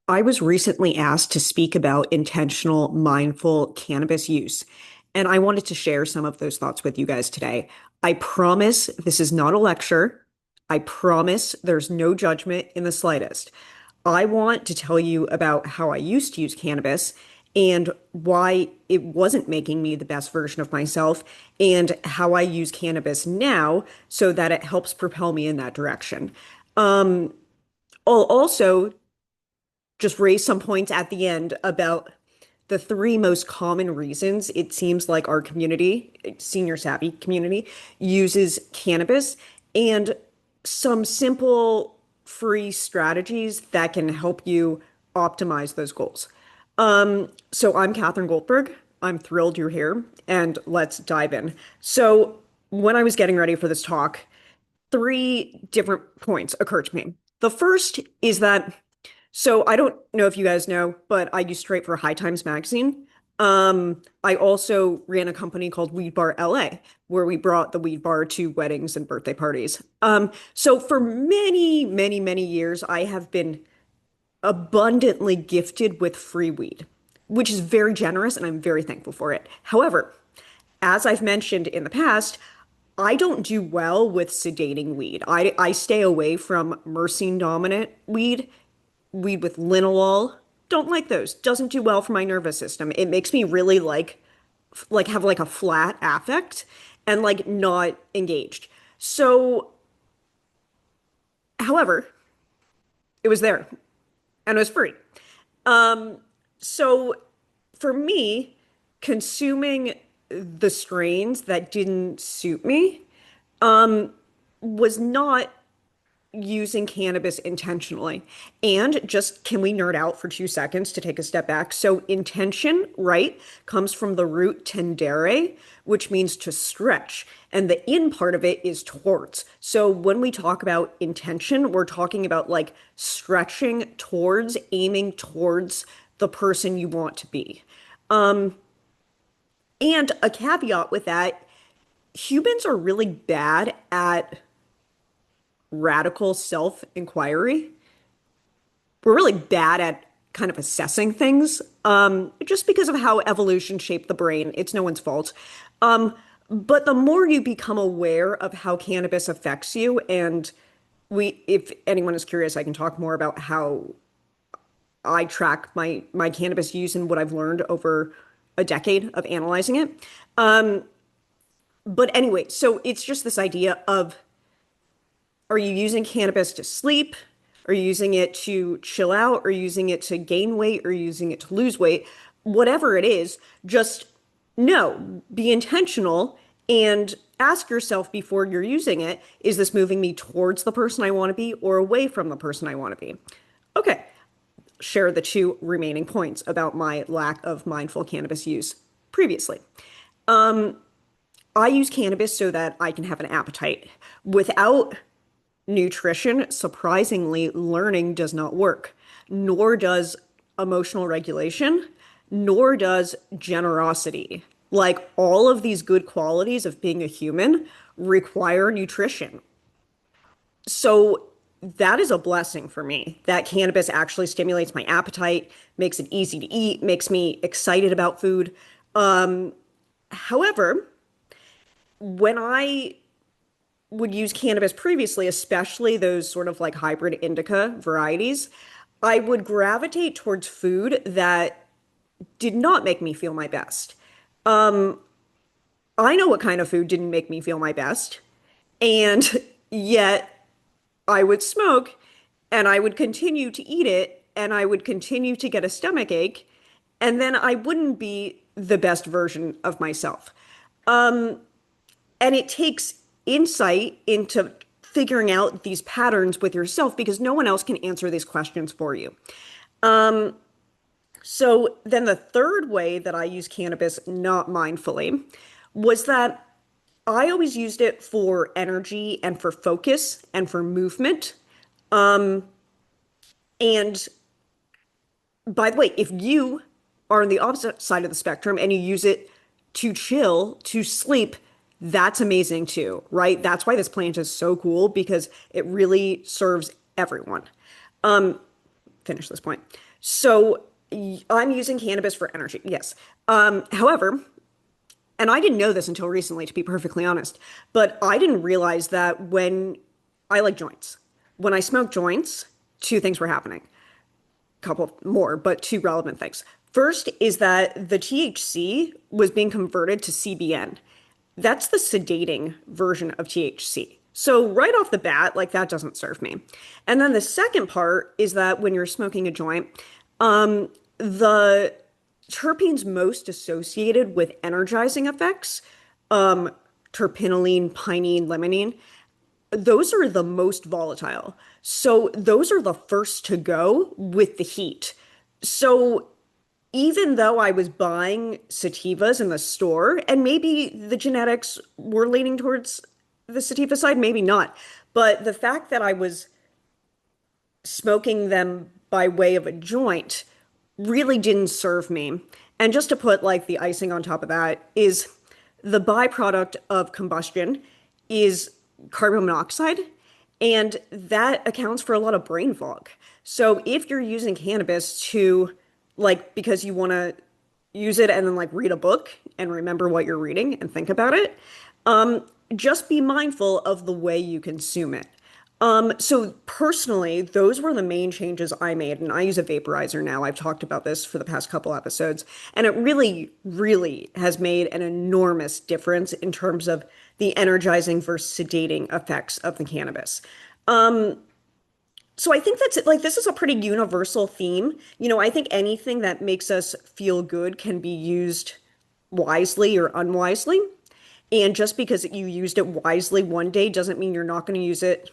I was recently asked to speak about intentional, mindful cannabis use, and I wanted to share some of those thoughts with you guys today. I promise this is not a lecture. I promise there's no judgment in the slightest. I want to tell you about how I used to use cannabis and why it wasn't making me the best version of myself, and how I use cannabis now so that it helps propel me in that direction. I'll also just raise some points at the end about the three most common reasons it seems like our community, senior savvy community, uses cannabis, and some simple free strategies that can help you optimize those goals. So I'm Catherine Goldberg. I'm thrilled you're here, and let's dive in. So when I was getting ready for this talk, three different points occurred to me. The first is that I don't know if you guys know, but I used to write for High Times magazine. I also ran a company called Weed Bar LA, where we brought the weed bar to weddings and birthday parties. So for many, many, many years, I have been abundantly gifted with free weed, which is very generous, and I'm very thankful for it. However, as I've mentioned in the past, I don't do well with sedating weed. I stay away from myrcene dominant weed with linalool. Don't like those. Doesn't do well for my nervous system. It makes me really like have like a flat affect and like not engaged. So, however, it was there and it was free. Um, so for me, consuming the strains that didn't suit me was not using cannabis intentionally. And just can we nerd out for 2 seconds to take a step back? So intention, right, comes from the root tendere, which means to stretch. And the in part of it is towards. So when we talk about intention, we're talking about like stretching towards, aiming towards the person you want to be. And a caveat with that, humans are really bad at radical self-inquiry. We're really bad at kind of assessing things, just because of how evolution shaped the brain. It's no one's fault. But the more you become aware of how cannabis affects you, and if anyone is curious, I can talk more about how I track my cannabis use and what I've learned over a decade of analyzing it. But anyway, so it's just this idea of, are you using cannabis to sleep? Are you using it to chill out? Are you using it to gain weight? Are you using it to lose weight? Whatever it is, just know, be intentional and ask yourself before you're using it, is this moving me towards the person I want to be or away from the person I want to be? Okay, share the two remaining points about my lack of mindful cannabis use previously. I use cannabis so that I can have an appetite. Without nutrition, surprisingly, learning does not work, nor does emotional regulation, nor does generosity. Like all of these good qualities of being a human require nutrition. So that is a blessing for me that cannabis actually stimulates my appetite, makes it easy to eat, makes me excited about food. However, when I would use cannabis previously, especially those sort of like hybrid indica varieties, I would gravitate towards food that did not make me feel my best. I know what kind of food didn't make me feel my best, and yet I would smoke and I would continue to eat it and I would continue to get a stomach ache, and then I wouldn't be the best version of myself. And it takes insight into figuring out these patterns with yourself because no one else can answer these questions for you. So then the third way that I use cannabis not mindfully was that I always used it for energy and for focus and for movement. And by the way, if you are on the opposite side of the spectrum and you use it to chill, to sleep, that's amazing too, right? That's why this plant is so cool because it really serves everyone. Finish this point. So I'm using cannabis for energy, yes. However, and I didn't know this until recently, to be perfectly honest, but I didn't realize that when I like joints, when I smoke joints, two things were happening. Couple more, but two relevant things. First is that the THC was being converted to CBN. That's the sedating version of THC. So right off the bat, like that doesn't serve me. And then the second part is that when you're smoking a joint, the terpenes most associated with energizing effects, terpinolene, pinene, limonene, those are the most volatile. So those are the first to go with the heat. So even though I was buying sativas in the store, and maybe the genetics were leaning towards the sativa side, maybe not. But the fact that I was smoking them by way of a joint really didn't serve me. And just to put like the icing on top of that is the byproduct of combustion is carbon monoxide, and that accounts for a lot of brain fog. So if you're using cannabis to like because you want to use it and then like read a book and remember what you're reading and think about it, just be mindful of the way you consume it. So personally, those were the main changes I made, and I use a vaporizer now. I've talked about this for the past couple episodes, and it really, really has made an enormous difference in terms of the energizing versus sedating effects of the cannabis. So I think that's it. Like, this is a pretty universal theme. I think anything that makes us feel good can be used wisely or unwisely. And just because you used it wisely one day doesn't mean you're not going to use it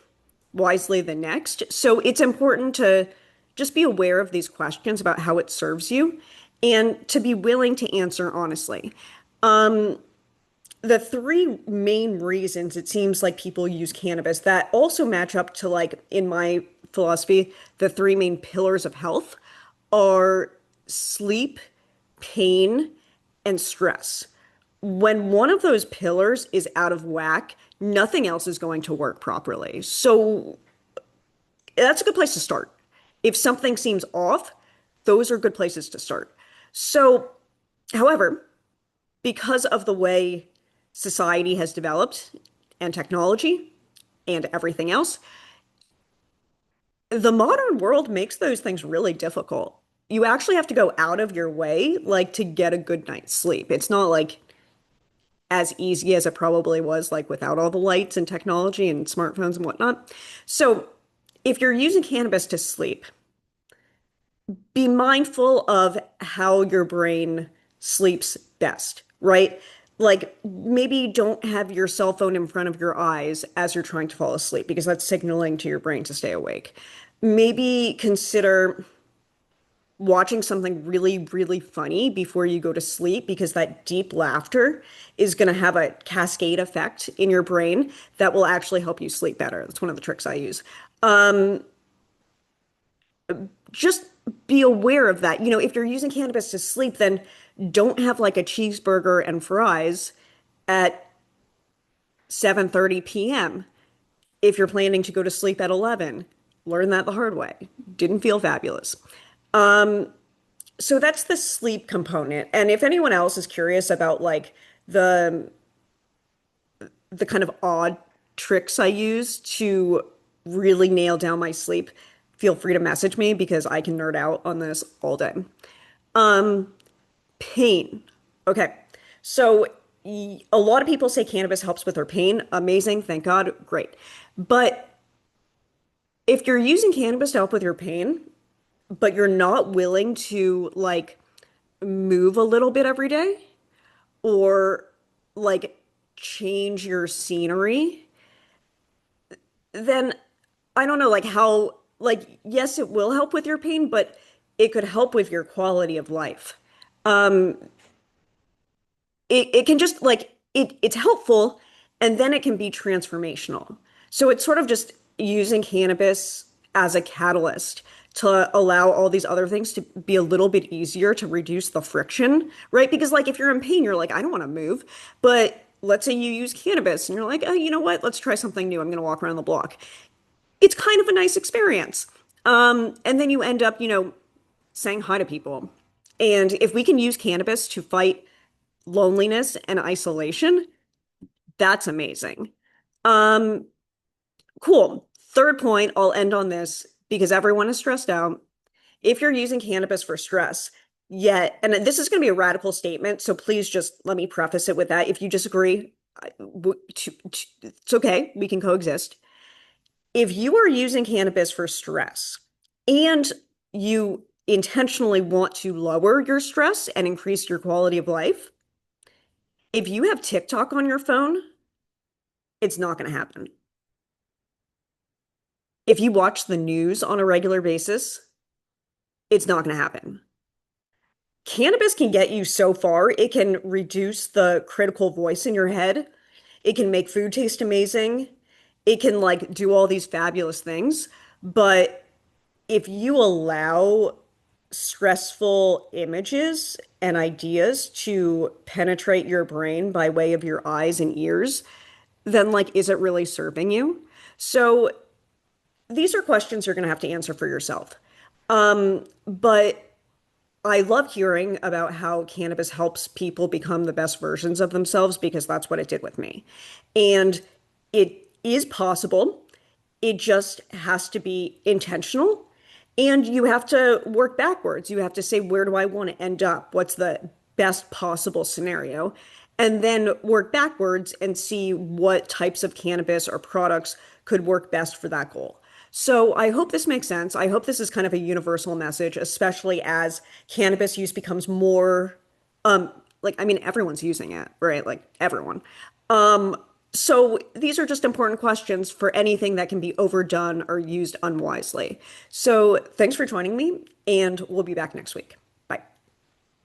wisely the next. So it's important to just be aware of these questions about how it serves you and to be willing to answer honestly. The three main reasons it seems like people use cannabis that also match up to, like, in my philosophy, the three main pillars of health are sleep, pain, and stress. When one of those pillars is out of whack, nothing else is going to work properly. So that's a good place to start. If something seems off, those are good places to start. So, however, because of the way society has developed and technology and everything else, the modern world makes those things really difficult. You actually have to go out of your way, like, to get a good night's sleep. It's not like as easy as it probably was, like, without all the lights and technology and smartphones and whatnot. So, if you're using cannabis to sleep, be mindful of how your brain sleeps best, right? Like, maybe don't have your cell phone in front of your eyes as you're trying to fall asleep because that's signaling to your brain to stay awake. Maybe consider watching something really, really funny before you go to sleep because that deep laughter is going to have a cascade effect in your brain that will actually help you sleep better. That's one of the tricks I use. Just be aware of that. If you're using cannabis to sleep, then don't have like a cheeseburger and fries at 7:30 p.m. If you're planning to go to sleep at 11. Learn that the hard way. Didn't feel fabulous. So that's the sleep component. And if anyone else is curious about like the the kind of odd tricks I use to really nail down my sleep, feel free to message me because I can nerd out on this all day. Pain. Okay. So a lot of people say cannabis helps with their pain. Amazing. Thank God. Great. But if you're using cannabis to help with your pain, but you're not willing to like move a little bit every day or like change your scenery, then I don't know like how like yes, it will help with your pain, but it could help with your quality of life. Um, it can just like it's helpful and then it can be transformational. So it's sort of just using cannabis as a catalyst to allow all these other things to be a little bit easier to reduce the friction, right? Because like if you're in pain, you're like, I don't want to move. But let's say you use cannabis and you're like, oh, you know what? Let's try something new. I'm going to walk around the block. It's kind of a nice experience. And then you end up, saying hi to people. And if we can use cannabis to fight loneliness and isolation, that's amazing. Um, cool. Third point, I'll end on this because everyone is stressed out. If you're using cannabis for stress, yet, and this is going to be a radical statement, so please just let me preface it with that. If you disagree, it's okay. We can coexist. If you are using cannabis for stress and you intentionally want to lower your stress and increase your quality of life, if you have TikTok on your phone, it's not going to happen. If you watch the news on a regular basis, it's not going to happen. Cannabis can get you so far. It can reduce the critical voice in your head. It can make food taste amazing. It can like do all these fabulous things. But if you allow stressful images and ideas to penetrate your brain by way of your eyes and ears, then like, is it really serving you? So these are questions you're going to have to answer for yourself. But I love hearing about how cannabis helps people become the best versions of themselves because that's what it did with me. And it is possible. It just has to be intentional. And you have to work backwards. You have to say, where do I want to end up? What's the best possible scenario? And then work backwards and see what types of cannabis or products could work best for that goal. So I hope this makes sense. I hope this is kind of a universal message, especially as cannabis use becomes more, like, I mean, everyone's using it, right? Like everyone. Um, so these are just important questions for anything that can be overdone or used unwisely. So thanks for joining me, and we'll be back next week.